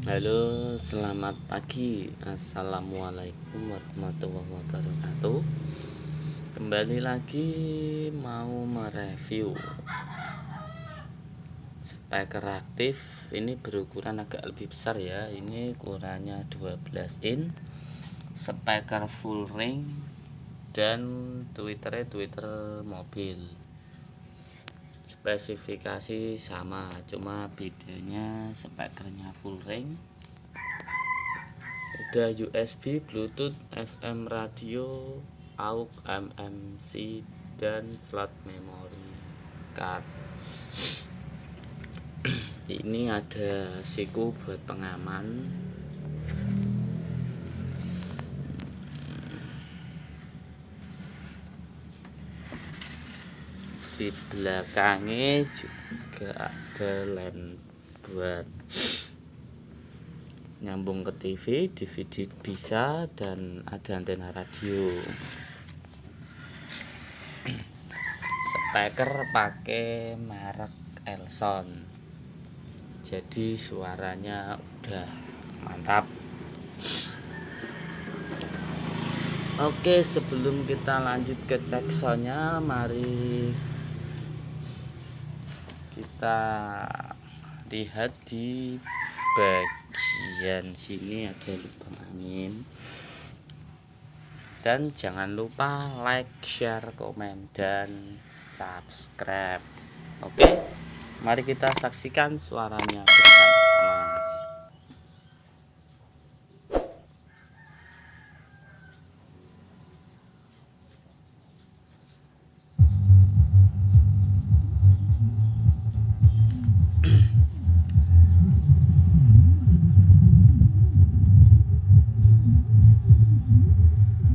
Halo, selamat pagi. Assalamualaikum warahmatullahi wabarakatuh. Kembali lagi mau mereview speaker aktif. Ini berukuran agak lebih besar ya. Ini ukurannya 12 in, speaker full ring, dan Twitter mobil. Spesifikasi sama, cuma bedanya speakernya full ring, ada USB, Bluetooth, FM radio, AUX, MMC, dan slot memori card. Ini ada siku buat pengaman. Di belakangnya juga ada lens buat nyambung ke TV, DVD bisa, dan ada antena radio. Speaker pakai merek Elson, jadi suaranya udah mantap. Oke, sebelum kita lanjut ke cek soundnya, mari kita lihat di bagian sini ada lubang angin. Dan jangan lupa like, share, komen, dan subscribe. Oke, mari kita saksikan suaranya bersama-sama.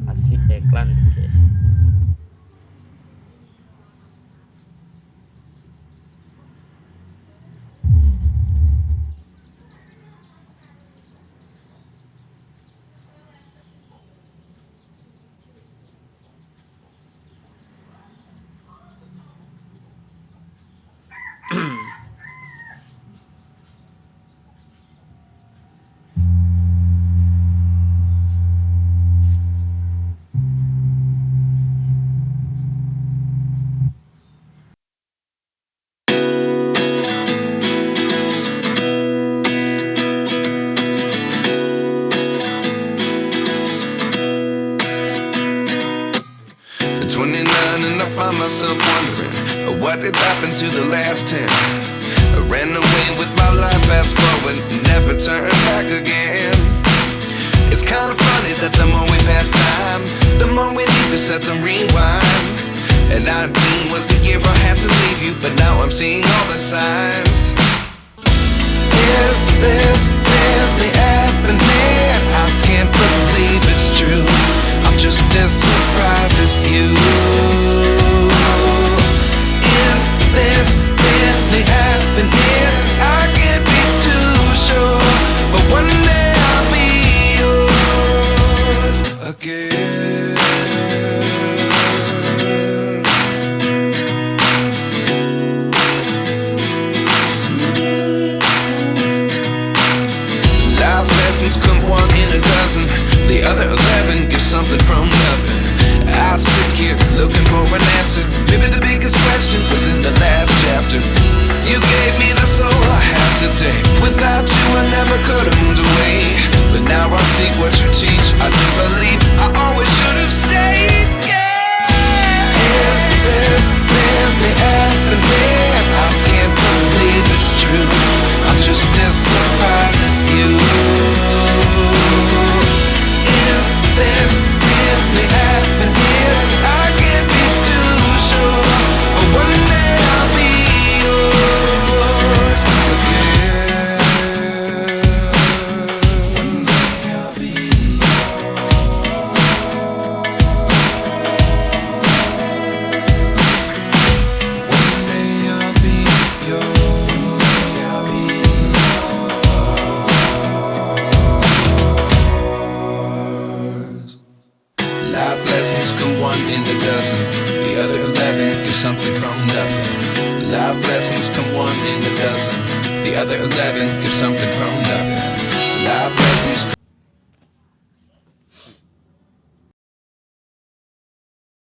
Masih iklan guys. At 29 and I find myself wondering what did happen to the last 10. I ran away with my life, fast forward, never turn back again. It's kind of funny that the more we pass time, the more we need to set the rewind. And 19 was the year I had to leave you, but now I'm seeing all the signs. Is this really happening? I can't believe it's true. I'm just as surprised as you. Is this really happening? I can't be too sure, but one day I'll be yours again. Life lessons come one in a dozen. The other 11 give something from nothing. I sit here looking for an answer. Maybe the biggest question was in the last chapter. You gave me the soul I have today. Without you I never could have moved away. But now I see what you teach. I do believe I always should have stayed. Yeah. Is this really happening? I can't believe it's true. I'm just as surprised as you. Is this really happening? I can't be too sure, but one day I'll be yours again. One day I'll be One day I'll be yours. One day I'll be yours. Life lessons come one in a dozen. The other 11 give something from nothing. Life lessons come one in a dozen. The other 11 give something from